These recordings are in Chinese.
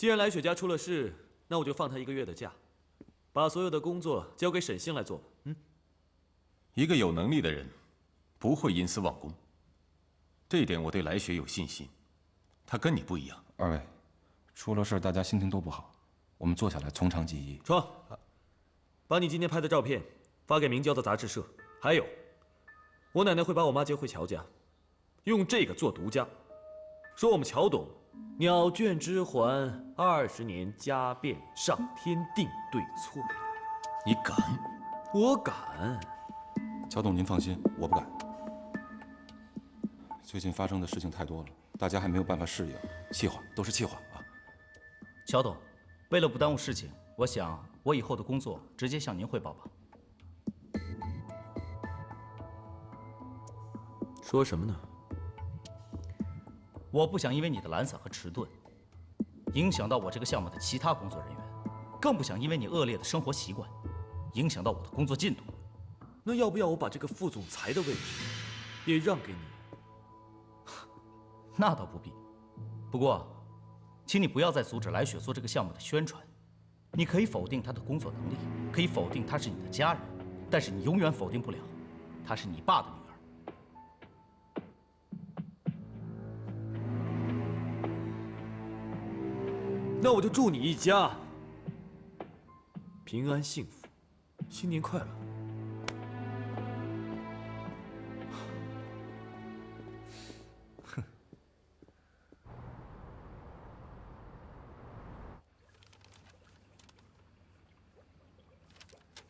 既然来雪家出了事，那我就放他1个月的假，把所有的工作交给沈星来做吧。一个有能力的人，不会因私忘公。这一点我对来雪有信心。他跟你不一样。二位，出了事大家心情都不好，我们坐下来从长计议。爽，把你今天拍的照片发给明交的杂志社。还有，我奶奶会把我妈接回乔家，用这个做独家，说我们乔董鸟倦知还，20年家变，上天定对错。你敢？我敢。乔董，您放心，我不敢。最近发生的事情太多了，大家还没有办法适应，气话都是气话啊。乔董，为了不耽误事情，我想我以后的工作直接向您汇报吧。说什么呢？我不想因为你的懒散和迟钝，影响到我这个项目的其他工作人员，更不想因为你恶劣的生活习惯，影响到我的工作进度。那要不要我把这个副总裁的位置也让给你？那倒不必。不过，请你不要再阻止来雪做这个项目的宣传。你可以否定他的工作能力，可以否定他是你的家人，但是你永远否定不了，她是你爸的女儿。那我就祝你一家平安幸福，新年快乐。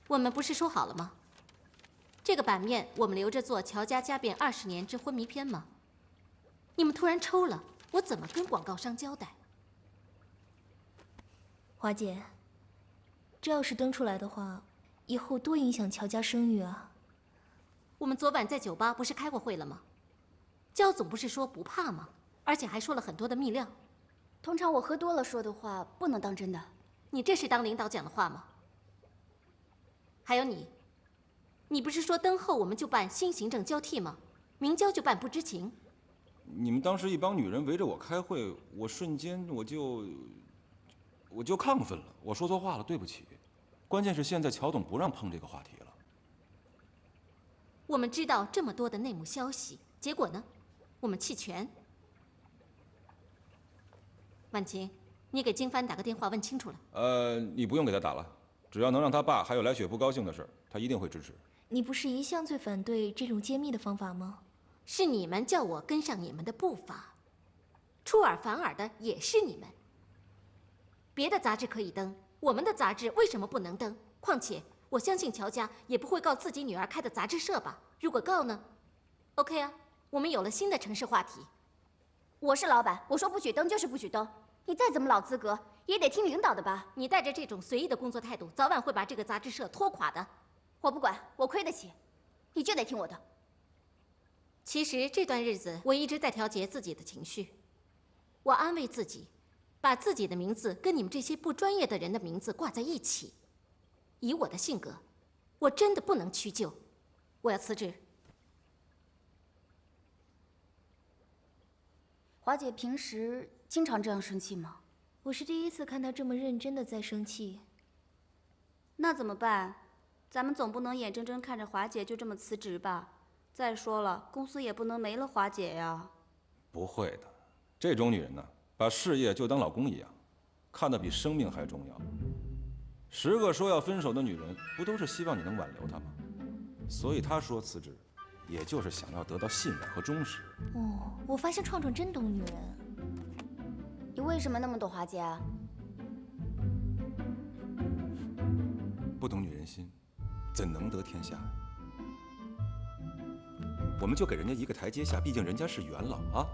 我们不是说好了吗？这个版面我们留着做《乔家家变20年之昏迷篇》吗？你们突然抽了，我怎么跟广告商交代？华姐，这要是登出来的话，以后多影响乔家声誉啊！我们昨晚在酒吧不是开过会了吗？焦总不是说不怕吗？而且还说了很多的秘料。通常我喝多了说的话不能当真的。你这是当领导讲的话吗？还有你不是说登后我们就办新行政交替吗？明交就办不知情。你们当时一帮女人围着我开会，我瞬间我就亢奋了，我说错话了，对不起。关键是现在乔董不让碰这个话题了。我们知道这么多的内幕消息，结果呢？我们弃权。婉晴，你给金帆打个电话问清楚了。你不用给他打了，只要能让他爸还有来雪不高兴的事，他一定会支持。你不是一向最反对这种揭秘的方法吗？是你们叫我跟上你们的步伐，出尔反尔的也是你们。别的杂志可以登，我们的杂志为什么不能登？况且我相信乔家也不会告自己女儿开的杂志社吧？如果告呢 ？OK 啊，我们有了新的城市话题。我是老板，我说不许登就是不许登。你再怎么老资格，也得听领导的吧？你带着这种随意的工作态度，早晚会把这个杂志社拖垮的。我不管，我亏得起，你就得听我的。其实这段日子，我一直在调节自己的情绪。我安慰自己，把自己的名字跟你们这些不专业的人的名字挂在一起。以我的性格，我真的不能屈就。我要辞职。华姐平时经常这样生气吗？我是第一次看她这么认真的在生气。那怎么办？咱们总不能眼睁睁看着华姐就这么辞职吧？再说了，公司也不能没了华姐呀。不会的，这种女人呢，把事业就当老公一样，看得比生命还重要。10个说要分手的女人，不都是希望你能挽留她吗？所以她说辞职，也就是想要得到信任和忠实。哦，我发现创创真懂女人。你为什么那么懂华姐啊？不懂女人心，怎能得天下？我们就给人家一个台阶下，毕竟人家是元老啊。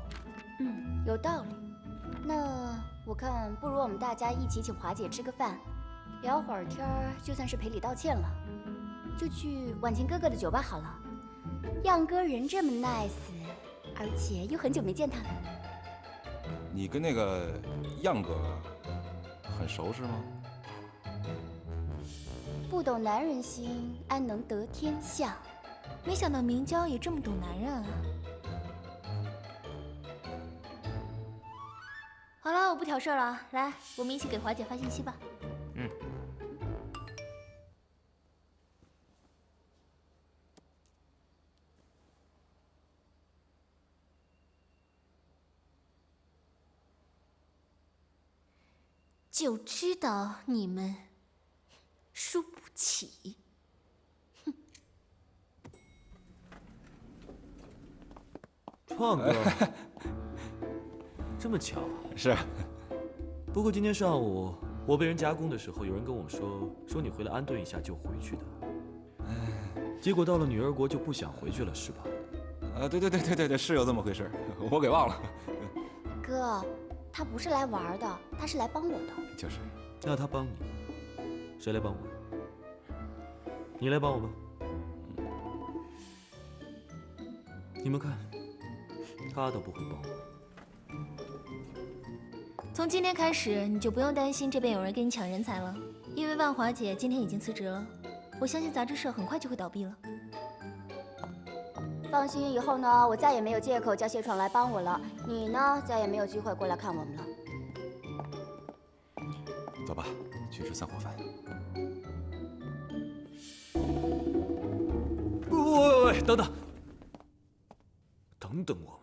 有道理。那我看，不如我们大家一起请华姐吃个饭，聊会儿天儿，就算是赔礼道歉了。就去婉晴哥哥的酒吧好了。样哥人这么 nice， 而且又很久没见他了。你跟那个样哥很熟是吗？不懂男人心，安能得天下？没想到明娇也这么懂男人啊。好了，我不挑事儿了，来，我们一起给华姐发信息吧。嗯。就知道你们输不起。创哥，这么巧？是。不过今天上午我被人夹攻的时候，有人跟我说你回来安顿一下就回去的。结果到了女儿国就不想回去了，是吧？对，是有这么回事，我给忘了。哥，他不是来玩的，他是来帮我的。就是。那他帮你，谁来帮我？你来帮我吧。你们看，他都不会帮我。从今天开始，你就不用担心这边有人跟你抢人才了，因为万华姐今天已经辞职了。我相信杂志社很快就会倒闭了。放心，以后呢，我再也没有借口叫谢闯来帮我了。你呢，再也没有机会过来看我们了。走吧，去吃散伙饭。喂，等等，等等我嘛。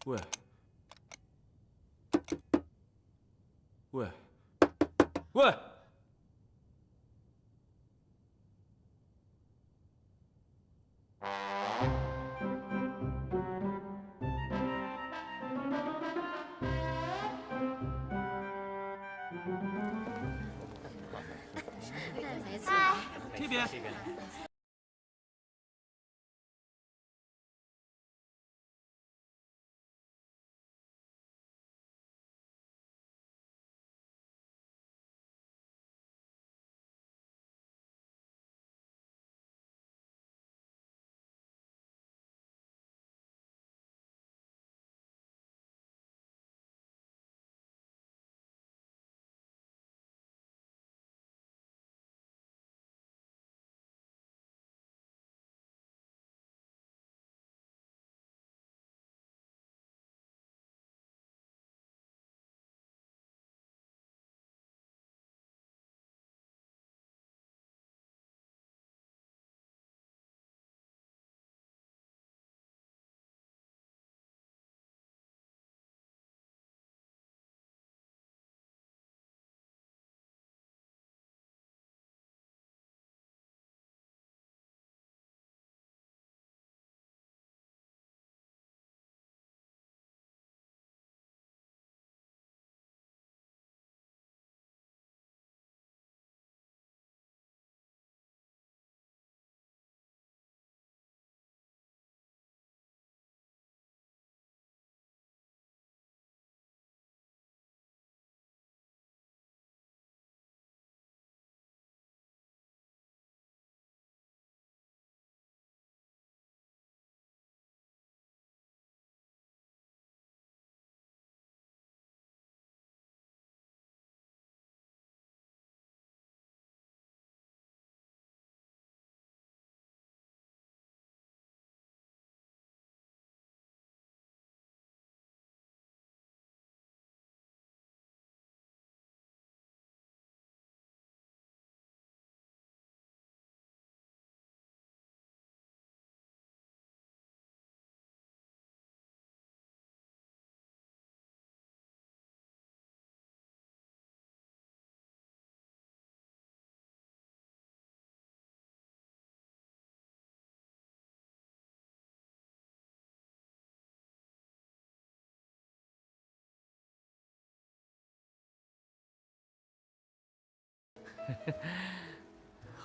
喂，喂，喂！嗨，这边。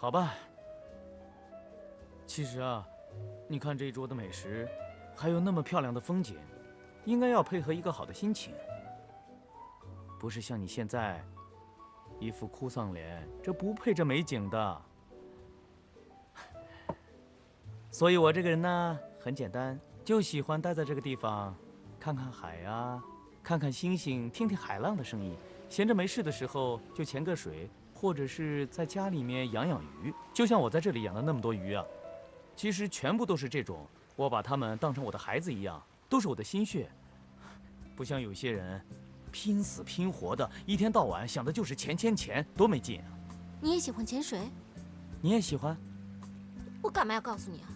好吧。其实啊，你看这一桌的美食，还有那么漂亮的风景，应该要配合一个好的心情，不是像你现在一副哭丧脸，这不配这美景的。所以我这个人呢，很简单，就喜欢待在这个地方，看看海啊，看看星星，听听海浪的声音。闲着没事的时候就潜个水，或者是在家里面养养鱼。就像我在这里养的那么多鱼啊，其实全部都是这种，我把它们当成我的孩子一样，都是我的心血。不像有些人，拼死拼活的，一天到晚想的就是钱钱钱，多没劲啊！你也喜欢潜水？你也喜欢？我干嘛要告诉你啊？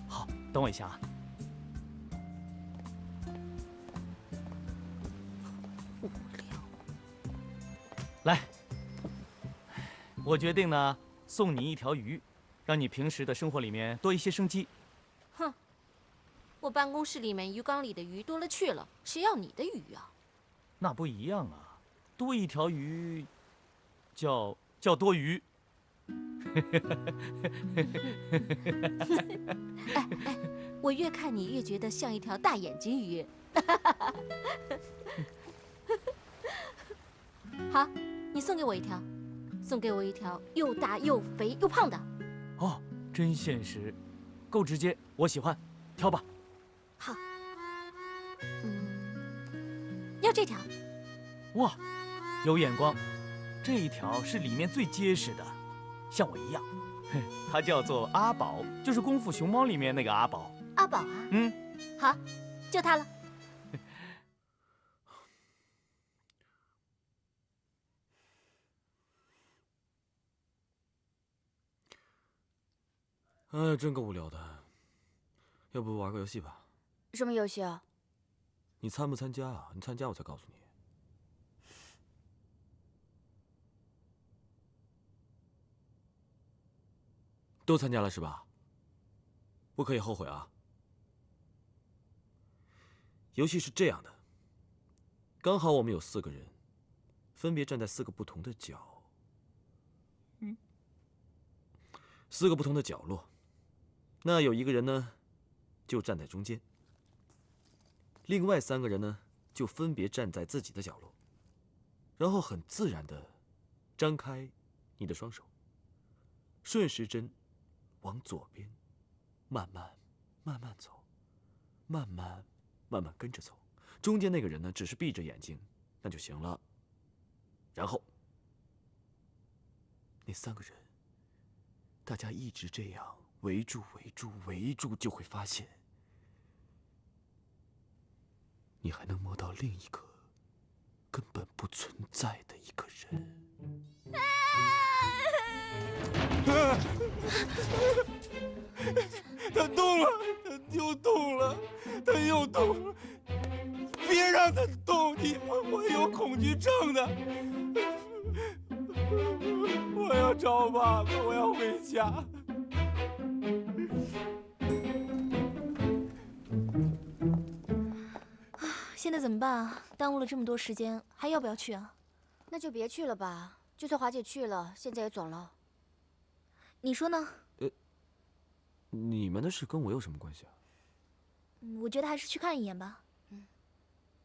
好，等我一下啊。无聊。来，我决定呢，送你一条鱼，让你平时的生活里面多一些生机。哼，我办公室里面鱼缸里的鱼多了去了，谁要你的鱼啊？那不一样啊，多一条鱼，叫多余。哎，我越看你越觉得像一条大眼睛鱼。好，你送给我一条，送给我一条又大又肥又胖的。哦，真现实，够直接，我喜欢，挑吧。好，要这条。哇，有眼光，这一条是里面最结实的，像我一样。它叫做阿宝，就是《功夫熊猫》里面那个阿宝。阿宝啊？好，就它了。哎，真够无聊的。要不玩个游戏吧？什么游戏啊？你参不参加啊？你参加我才告诉你。都参加了是吧？不可以后悔啊。游戏是这样的，刚好我们有4个人，分别站在4个不同的角，4个不同的角落。那有1个人呢，就站在中间。另外3个人呢，就分别站在自己的角落，然后很自然地张开你的双手，顺时针往左边，慢慢走，慢慢跟着走。中间那个人呢，只是闭着眼睛，那就行了。然后，那3个人，大家一直这样围住，就会发现，你还能摸到另一个根本不存在的一个人。他动了，他又动了，他又动了！别让他动！我有恐惧症的。我要找爸爸，我要回家。现在怎么办啊？耽误了这么多时间，还要不要去啊？那就别去了吧。就算华姐去了，现在也总了。你说呢？你们的事跟我有什么关系啊？我觉得还是去看一眼吧。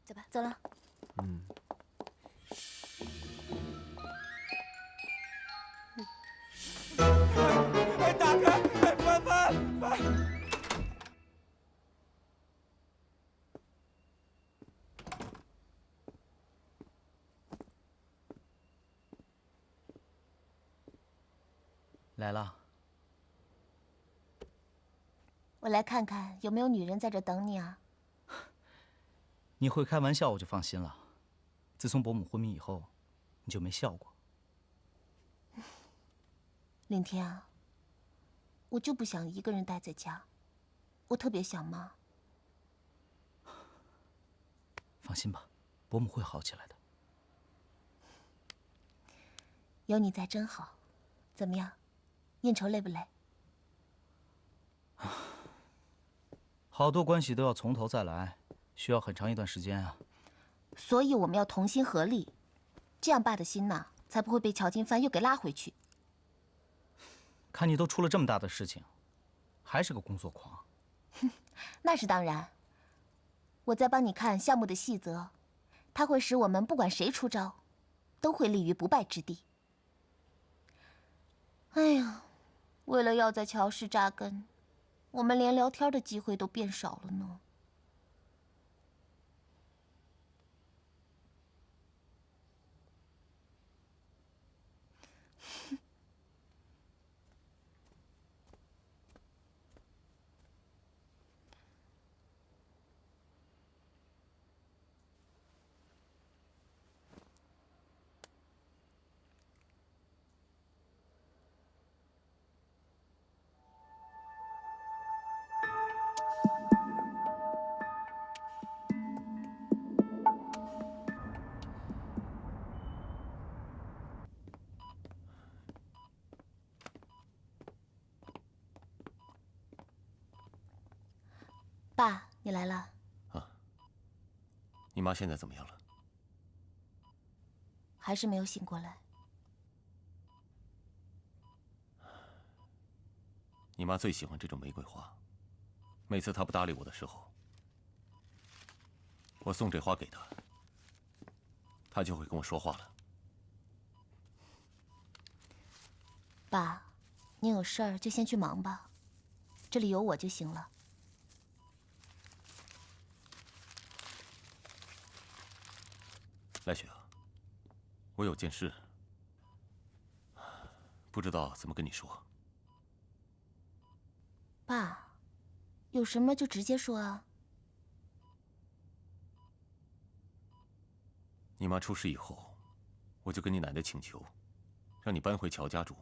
走吧。走了。哎，打开！哎，翻！来了。我来看看有没有女人在这等你啊。你会开玩笑，我就放心了。自从伯母昏迷以后，你就没笑过。凌天啊，我就不想一个人待在家，我特别想妈。放心吧，伯母会好起来的。有你在真好。怎么样，应酬累不累？好多关系都要从头再来，需要很长一段时间啊。所以我们要同心合力，这样爸的心呐，才不会被乔金帆又给拉回去。看你都出了这么大的事情，还是个工作狂。那是当然。我在帮你看项目的细则，它会使我们不管谁出招，都会立于不败之地。哎呀，为了要在乔氏扎根，我们连聊天的机会都变少了呢。爸，你来了。啊，你妈现在怎么样了？还是没有醒过来。你妈最喜欢这种玫瑰花，每次她不搭理我的时候，我送这花给她，她就会跟我说话了。爸，你有事儿就先去忙吧，这里有我就行了。来雪啊，我有件事，不知道怎么跟你说。爸，有什么就直接说啊。你妈出事以后，我就跟你奶奶请求，让你搬回乔家住，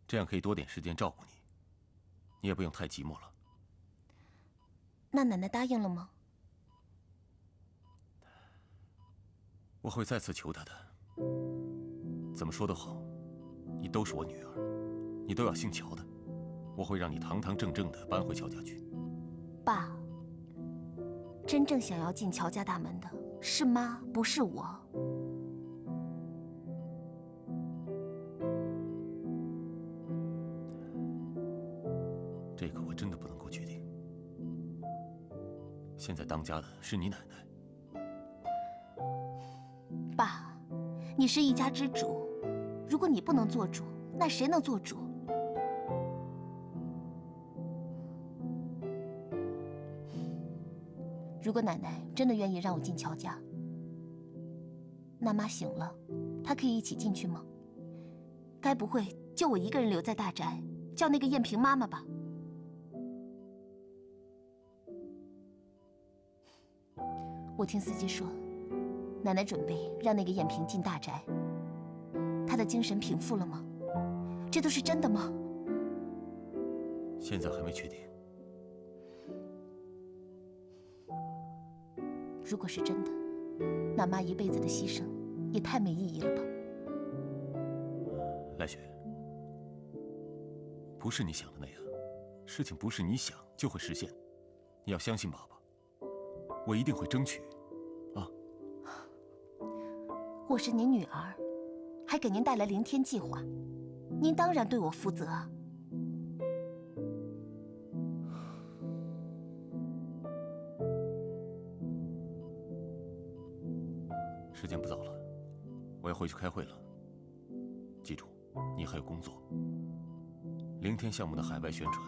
这样可以多点时间照顾你，你也不用太寂寞了。那奶奶答应了吗？我会再次求她的。怎么说都好，你都是我女儿，你都要姓乔的，我会让你堂堂正正的搬回乔家去。爸，真正想要进乔家大门的是妈，不是我。这个我真的不能够决定。现在当家的是你奶奶。爸，你是一家之主，如果你不能做主，那谁能做主？如果奶奶真的愿意让我进乔家，那妈醒了，她可以一起进去吗？该不会就我一个人留在大宅，叫那个艳萍妈妈吧？我听司机说，奶奶准备让那个艳萍进大宅，她的精神平复了吗？这都是真的吗？现在还没确定。如果是真的，那妈一辈子的牺牲也太没意义了吧？来雪，不是你想的那样，事情不是你想就会实现，你要相信爸爸，我一定会争取。我是您女儿，还给您带来凌天计划，您当然对我负责啊。时间不早了，我要回去开会了。记住，你还有工作。凌天项目的海外宣传，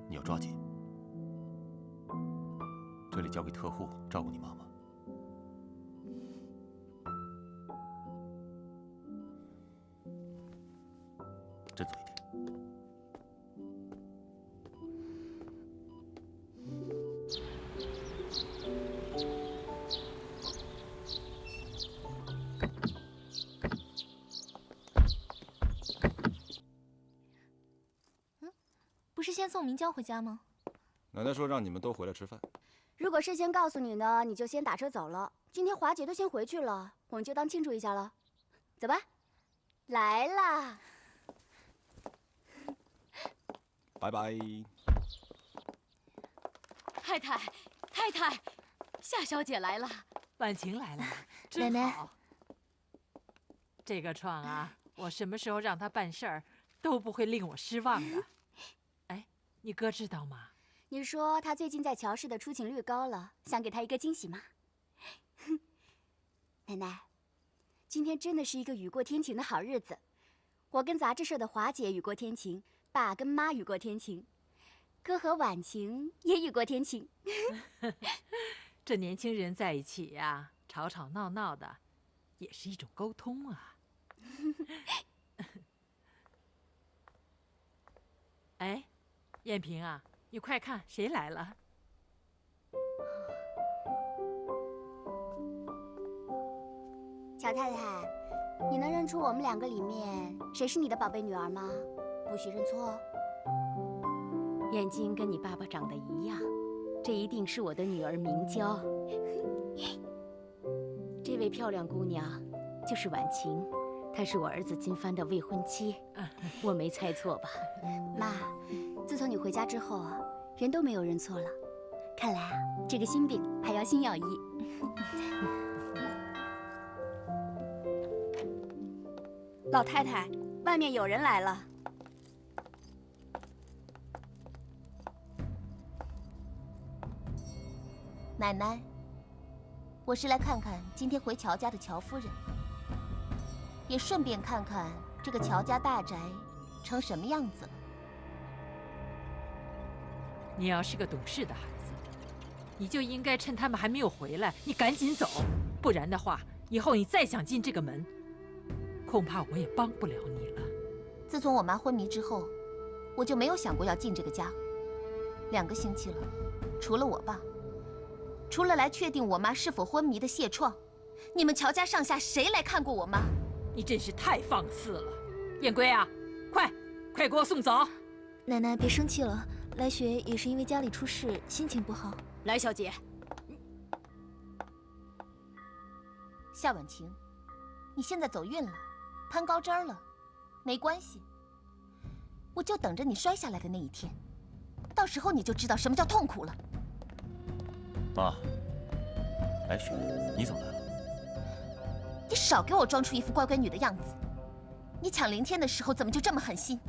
你要抓紧。这里交给特护照顾你妈妈。振作一点。不是先送明娇回家吗？奶奶说让你们都回来吃饭。如果事先告诉你呢，你就先打车走了。今天华姐都先回去了，我们就当庆祝一下了。走吧，来啦！拜拜。太太，太太，夏小姐来了，婉晴来了，真奶奶好。这个创啊，我什么时候让他办事儿，都不会令我失望的。哎，你哥知道吗？你说他最近在乔氏的出勤率高了，想给他一个惊喜吗？奶奶，今天真的是一个雨过天晴的好日子。我跟杂志社的华姐雨过天晴，爸跟妈雨过天晴，哥和婉晴也雨过天晴。这年轻人在一起呀，吵吵闹闹的，也是一种沟通啊。哎，燕平啊，你快看，谁来了？乔太太，你能认出我们两个里面谁是你的宝贝女儿吗？不许认错哦。眼睛跟你爸爸长得一样，这一定是我的女儿明娇。这位漂亮姑娘就是婉晴，她是我儿子金帆的未婚妻，我没猜错吧？妈，自从你回家之后啊，人都没有认错了。看来啊，这个心病还要心药医。老太太，外面有人来了。奶奶，我是来看看今天回乔家的乔夫人，也顺便看看这个乔家大宅成什么样子了。你要是个懂事的孩子，你就应该趁他们还没有回来，你赶紧走，不然的话，以后你再想进这个门，恐怕我也帮不了你了。自从我妈昏迷之后，我就没有想过要进这个家。2个星期了，除了我爸，除了来确定我妈是否昏迷的谢创，你们乔家上下谁来看过我妈？你真是太放肆了！燕归啊，快给我送走！奶奶别生气了，来雪也是因为家里出事，心情不好。来，小姐。夏婉晴，你现在走运了，攀高枝儿了，没关系，我就等着你摔下来的那一天，到时候你就知道什么叫痛苦了。妈，来雪，你怎么来了？你少给我装出一副乖乖女的样子！你抢林天的时候怎么就这么狠心？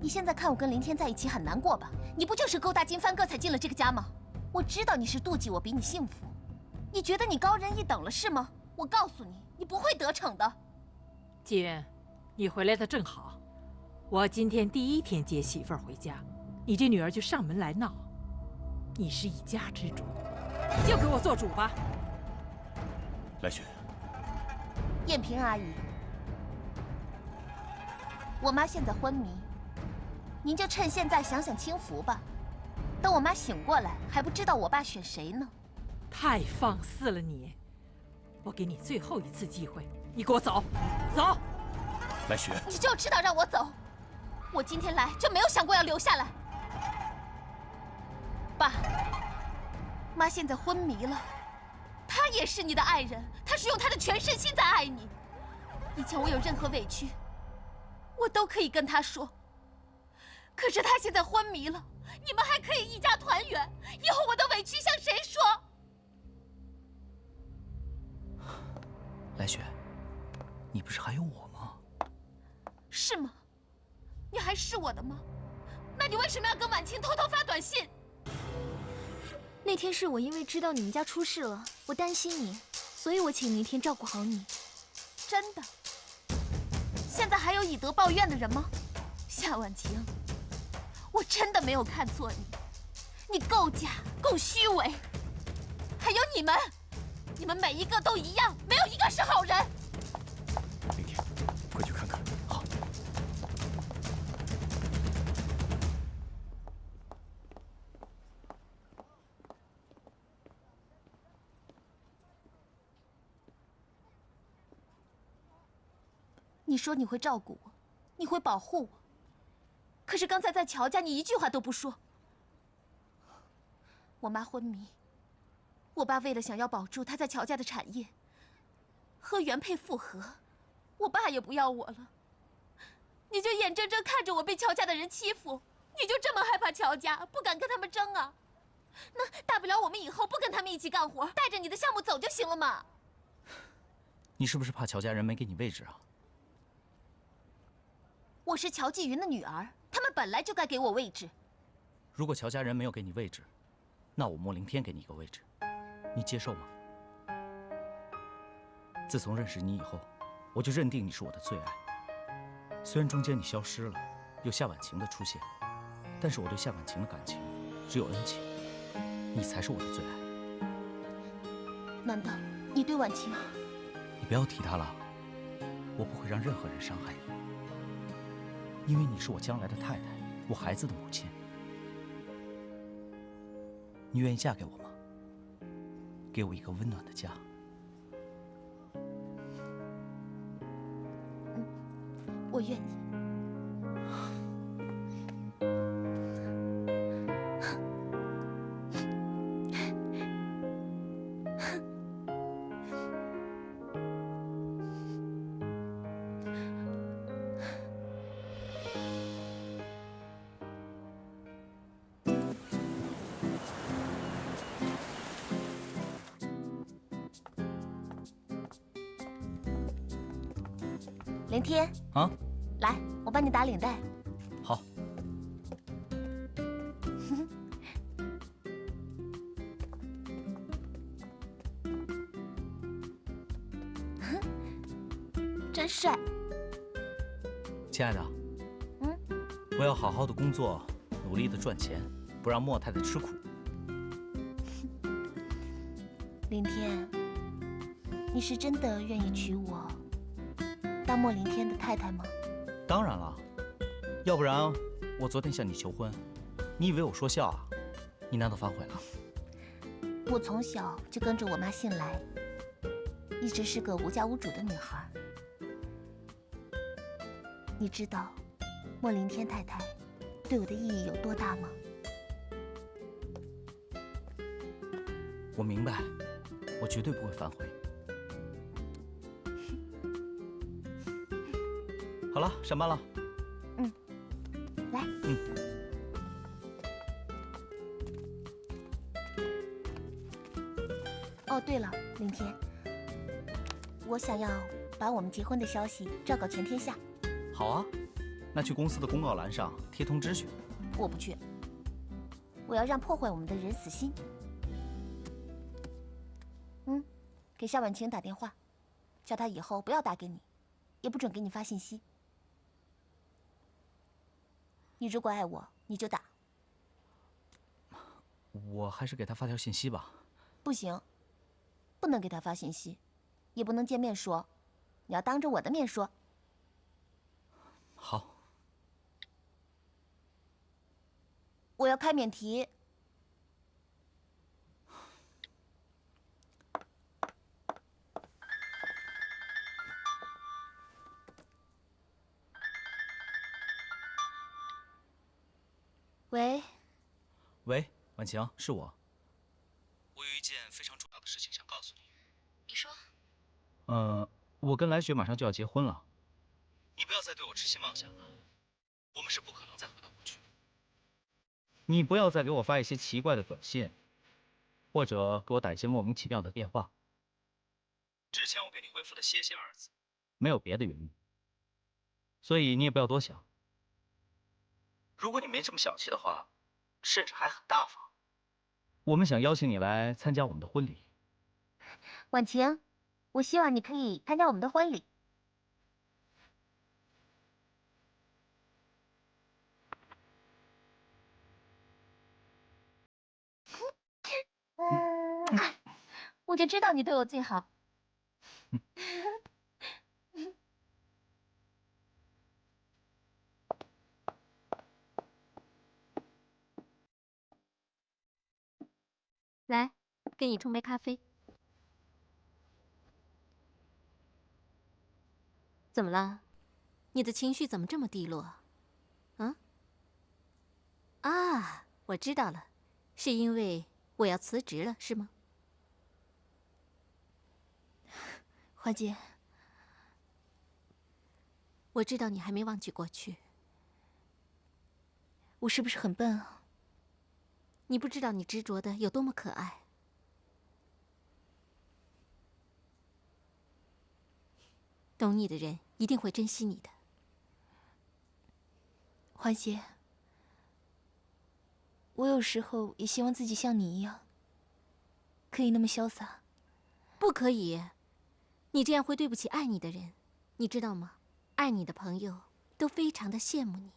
你现在看我跟林天在一起很难过吧？你不就是勾搭金帆哥才进了这个家吗？我知道你是妒忌我比你幸福，你觉得你高人一等了是吗？我告诉你，你不会得逞的。金，你回来的正好，我今天第1天接媳妇儿回家，你这女儿就上门来闹，你是一家之主，你就给我做主吧。来雪，燕平阿姨，我妈现在昏迷，您就趁现在享享清福吧。等我妈醒过来，还不知道我爸选谁呢。太放肆了你！我给你最后一次机会，你给我走，走！来雪，你就知道让我走。我今天来就没有想过要留下来。爸，妈现在昏迷了，她也是你的爱人，她是用她的全身心在爱你。以前我有任何委屈，我都可以跟她说。可是她现在昏迷了，你们还可以一家团圆，以后我的委屈向谁说？来雪，你不是还有我吗？是吗？你还是我的吗？那你为什么要跟婉清偷偷发短信？那天是我因为知道你们家出事了，我担心你，所以我请明天照顾好你。真的？现在还有以德报怨的人吗？夏婉晴，我真的没有看错你，你够假，够虚伪。还有你们每一个都一样，没有一个是好人。明天，快去看看。好。你说你会照顾我，你会保护我，可是刚才在乔家，你一句话都不说。我妈昏迷，我爸为了想要保住他在乔家的产业，和原配复合，我爸也不要我了。你就眼睁睁看着我被乔家的人欺负，你就这么害怕乔家，不敢跟他们争啊？那大不了我们以后不跟他们一起干活，带着你的项目走就行了嘛。你是不是怕乔家人没给你位置啊？我是乔继云的女儿，他们本来就该给我位置。如果乔家人没有给你位置，那我莫凌天给你一个位置，你接受吗？自从认识你以后，我就认定你是我的最爱。虽然中间你消失了，有夏婉晴的出现，但是我对夏婉晴的感情只有恩情，你才是我的最爱。难道你对婉晴？你不要提她了，我不会让任何人伤害你，因为你是我将来的太太，我孩子的母亲。你愿意嫁给我吗？给我一个温暖的家。我愿意。凌天啊，来，我帮你打领带。好。真帅。亲爱的，我要好好的工作，努力的赚钱，不让莫太太吃苦。凌天，你是真的愿意娶我当莫凌天的太太吗？当然了，要不然我昨天向你求婚，你以为我说笑啊？你难道反悔了？我从小就跟着我妈姓来，一直是个无家无主的女孩。你知道莫凌天太太对我的意义有多大吗？我明白，我绝对不会反悔。好了，上班了。来。哦，对了，凌天，我想要把我们结婚的消息昭告全天下。好啊，那去公司的公告栏上贴通知去。我不去，我要让破坏我们的人死心。给夏婉晴打电话，叫她以后不要打给你，也不准给你发信息。你如果爱我，你就打。我还是给她发条信息吧。不行，不能给她发信息，也不能见面说，你要当着我的面说。好。我要开免提。喂。喂，婉晴，是我。我有一件非常重要的事情想告诉你。你说。我跟来雪马上就要结婚了，你不要再对我痴心妄想了，我们是不可能再回到过去。你不要再给我发一些奇怪的短信，或者给我打一些莫名其妙的电话。之前我给你回复的谢谢二字，没有别的原因，所以你也不要多想。如果你没这么小气的话，甚至还很大方，我们想邀请你来参加我们的婚礼。婉晴，我希望你可以参加我们的婚礼。我就知道你对我最好。来，给你冲杯咖啡。怎么了？你的情绪怎么这么低落？啊，我知道了，是因为我要辞职了，是吗？华姐，我知道你还没忘记过去。我是不是很笨啊？你不知道你执着的有多么可爱。懂你的人一定会珍惜你的。花姐，我有时候也希望自己像你一样，可以那么潇洒。不可以，你这样会对不起爱你的人，你知道吗？爱你的朋友都非常的羡慕你，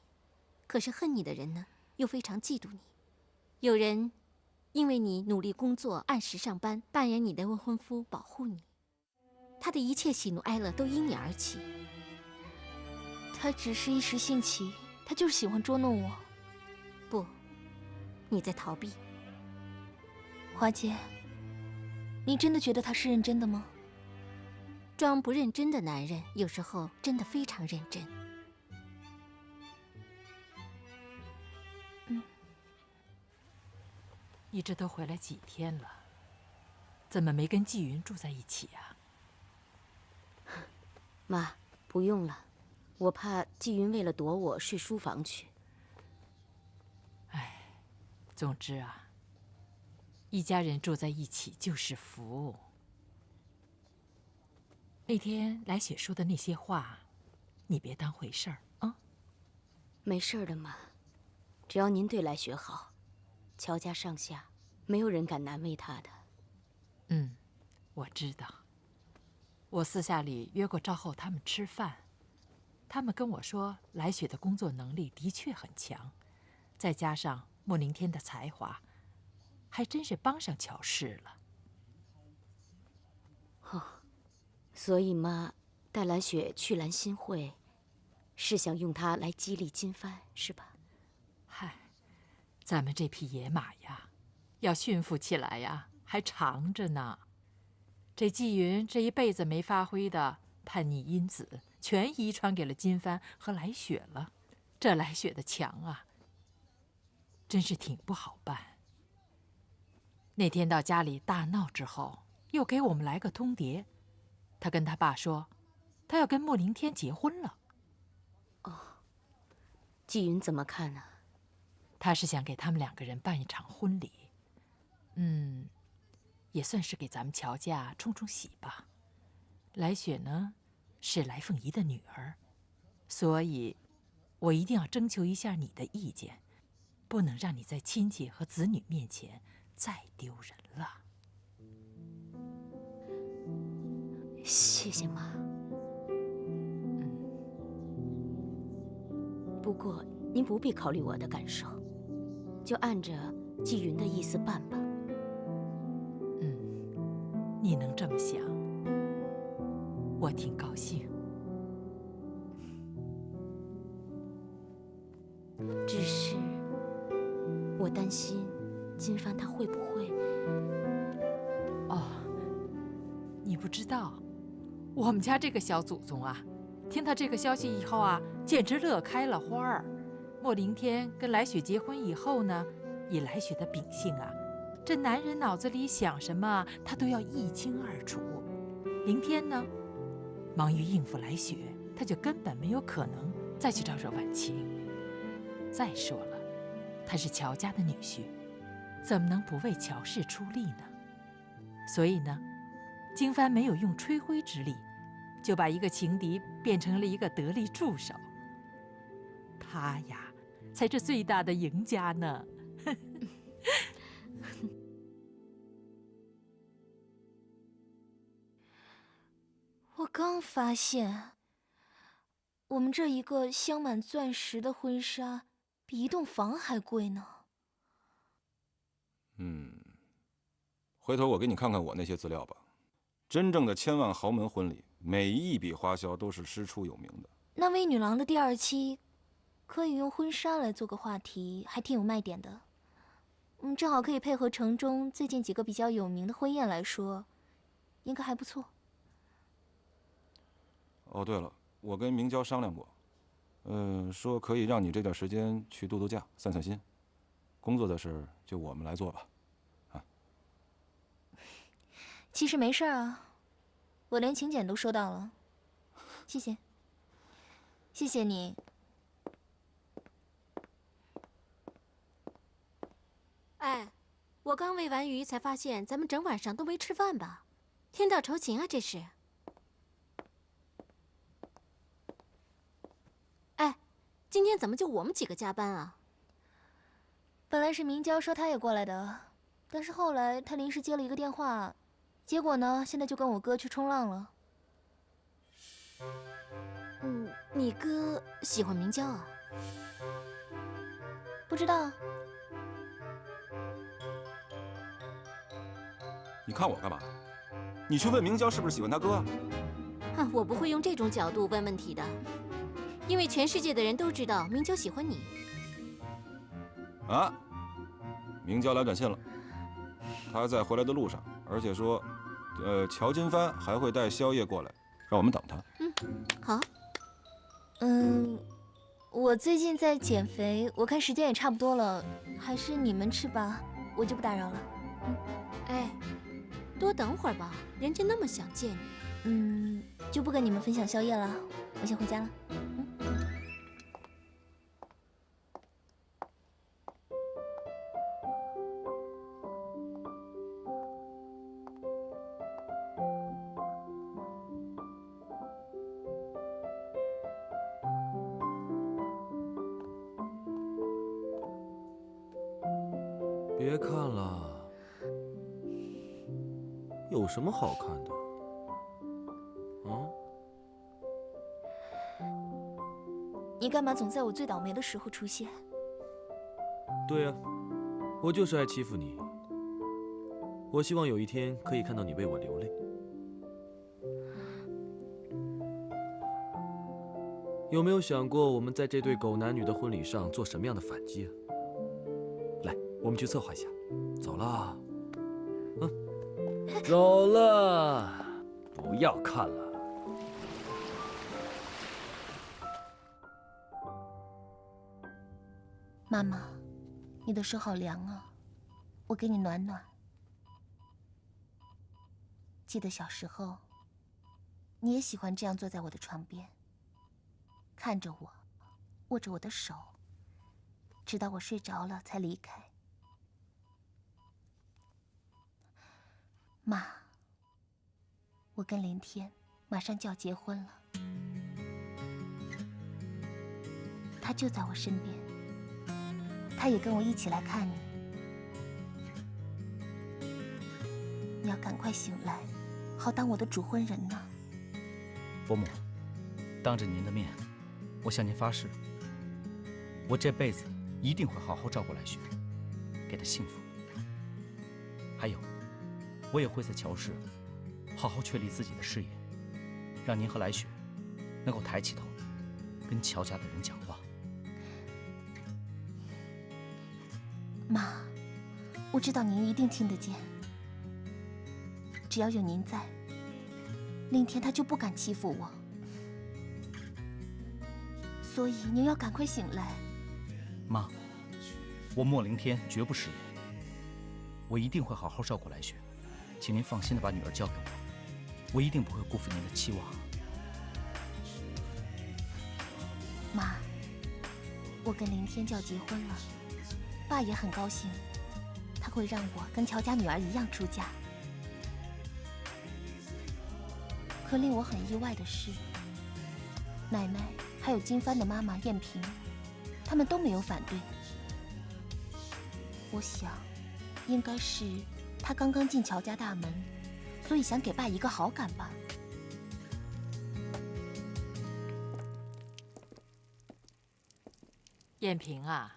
可是恨你的人呢，又非常嫉妒你。有人因为你努力工作、按时上班，扮演你的未婚夫保护你，他的一切喜怒哀乐都因你而起。他只是一时兴起，他就是喜欢捉弄我。不，你在逃避。花姐，你真的觉得他是认真的吗？装不认真的男人，有时候真的非常认真。你这都回来几天了，怎么没跟季云住在一起啊？妈，不用了，我怕季云为了躲我睡书房去。哎，总之啊，一家人住在一起就是福。那天来雪说的那些话，你别当回事儿啊。没事的，妈，只要您对来雪好。乔家上下，没有人敢难为他的。嗯，我知道。我私下里约过赵后他们吃饭，他们跟我说，来雪的工作能力的确很强，再加上莫凌天的才华，还真是帮上乔氏了。哦，所以妈带来雪去兰心会，是想用她来激励金帆，是吧？嗨。咱们这匹野马呀，要驯服起来呀，还长着呢。这季云这一辈子没发挥的叛逆因子，全遗传给了金帆和来雪了。这来雪的强啊，真是挺不好办。那天到家里大闹之后，又给我们来个通牒，他跟他爸说，他要跟莫凌天结婚了。哦，季云怎么看呢？他是想给他们两个人办一场婚礼，也算是给咱们乔家冲冲喜吧。来雪呢，是来凤仪的女儿，所以，我一定要征求一下你的意见，不能让你在亲戚和子女面前再丢人了。谢谢妈。不过您不必考虑我的感受。就按着季云的意思办吧。你能这么想，我挺高兴。只是我担心金帆他会不会……哦，你不知道，我们家这个小祖宗啊，听到这个消息以后啊，简直乐开了花儿。莫凌天跟来雪结婚以后呢，以来雪的秉性啊，这男人脑子里想什么，他都要一清二楚。凌天呢，忙于应付来雪，他就根本没有可能再去招惹婉清。再说了，他是乔家的女婿，怎么能不为乔氏出力呢？所以呢，金帆没有用吹灰之力，就把一个情敌变成了一个得力助手。他呀，才是最大的赢家呢。我刚发现，我们这一个镶满钻石的婚纱，比一栋房还贵呢。回头我给你看看我那些资料吧。真正的千万豪门婚礼，每一笔花销都是师出有名的。那威女郎的第二期，可以用婚纱来做个话题，还挺有卖点的。正好可以配合城中最近几个比较有名的婚宴来说，应该还不错。哦，对了，我跟明娇商量过，说可以让你这段时间去度度假、散散心，工作的事就我们来做吧。其实没事啊，我连请柬都收到了，谢谢，谢谢你。哎，我刚喂完鱼，才发现咱们整晚上都没吃饭吧？天道酬勤啊，这是。今天怎么就我们几个加班啊？本来是明娇说她也过来的，但是后来她临时接了一个电话，结果呢，现在就跟我哥去冲浪了。你哥喜欢明娇啊？不知道。你看我干嘛？你去问明娇是不是喜欢他哥啊？我不会用这种角度问问题的，因为全世界的人都知道明娇喜欢你。啊，明娇来短信了，她在回来的路上，而且说，乔金帆还会带宵夜过来，让我们等她。好。我最近在减肥，我看时间也差不多了，还是你们吃吧，我就不打扰了。哎，多等会儿吧，人家那么想见你。就不跟你们分享宵夜了，我先回家了。别看了，有什么好看的？你干嘛总在我最倒霉的时候出现？对呀，我就是爱欺负你。我希望有一天可以看到你为我流泪。有没有想过我们在这对狗男女的婚礼上做什么样的反击啊？来，我们去策划一下。走了，走了，不要看了。妈妈，你的手好凉啊，我给你暖暖。记得小时候，你也喜欢这样坐在我的床边，看着我，握着我的手，直到我睡着了才离开。妈，我跟林天马上就要结婚了，他就在我身边。他也跟我一起来看你，你要赶快醒来，好当我的主婚人呢。伯母，当着您的面，我向您发誓，我这辈子一定会好好照顾来雪，给她幸福。还有，我也会在乔氏好好确立自己的事业，让您和来雪能够抬起头，跟乔家的人讲话。妈，我知道您一定听得见。只要有您在，林天他就不敢欺负我。所以您要赶快醒来。妈，我莫凌天绝不失言，我一定会好好照顾来雪，请您放心的把女儿交给我，我一定不会辜负您的期望。妈，我跟林天就要结婚了。爸也很高兴，他会让我跟乔家女儿一样出嫁。可令我很意外的是，奶奶还有金帆的妈妈燕萍，他们都没有反对。我想，应该是他刚刚进乔家大门，所以想给爸一个好感吧。燕萍啊，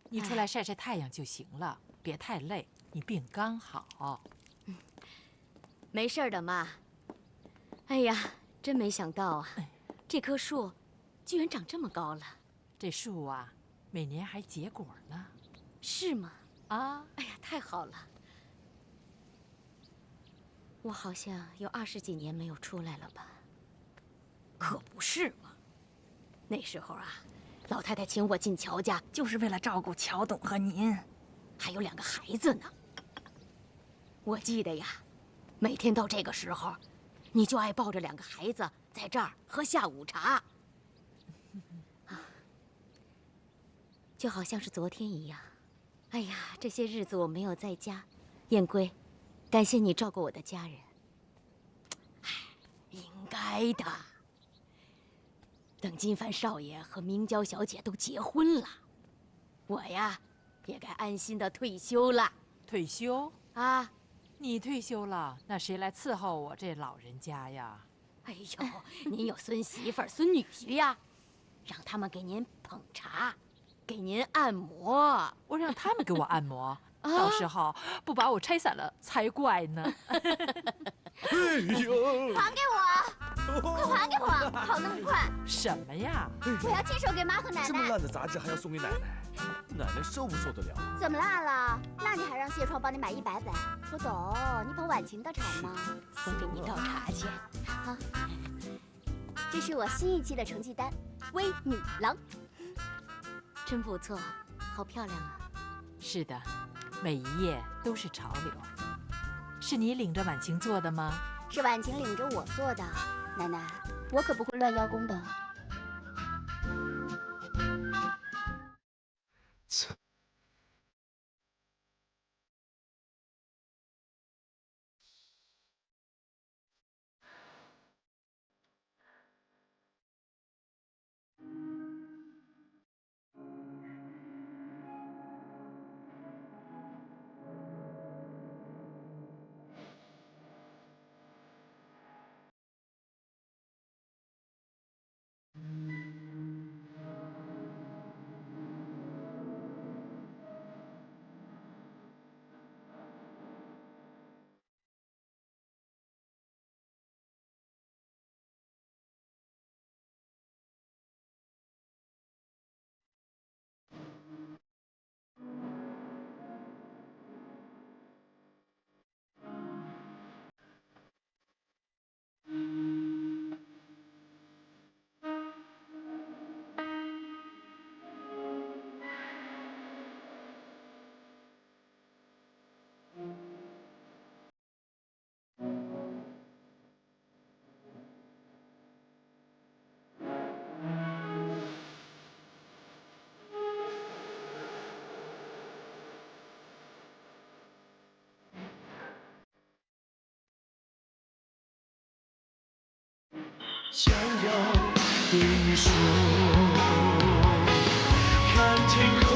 你出来晒晒太阳就行了，别太累。你病刚好。没事的，妈。哎呀，真没想到啊，这棵树居然长这么高了。这树啊，每年还结果呢。是吗？啊！哎呀，太好了。我好像有20几年没有出来了吧？可不是嘛。那时候啊，老太太请我进乔家，就是为了照顾乔董和您，还有2个孩子呢。我记得呀，每天到这个时候，你就爱抱着2个孩子在这儿喝下午茶，就好像是昨天一样。哎呀，这些日子我没有在家，燕归，感谢你照顾我的家人。哎，应该的。等金帆少爷和明娇小姐都结婚了，我呀，也该安心的退休了。退休啊？你退休了，那谁来伺候我这老人家呀？哎呦，您有孙媳妇儿、孙女婿呀，让他们给您捧茶，给您按摩。我让他们给我按摩，到时候不把我拆散了才怪呢。哎呦！还给我！快还给我！跑那么快！什么呀？我要亲手给妈和奶奶。这么烂的杂志还要送给奶奶，奶奶受不受得了？怎么烂了？那你还让谢创帮你买100本？不懂，你捧婉晴的场吗？我给你倒茶去。好，这是我新一期的成绩单，微女郎。真不错，好漂亮啊！是的，每一页都是潮流。是你领着婉晴做的吗？是婉晴领着我做的，奶奶，我可不会乱邀功的。想要对你说，看天空。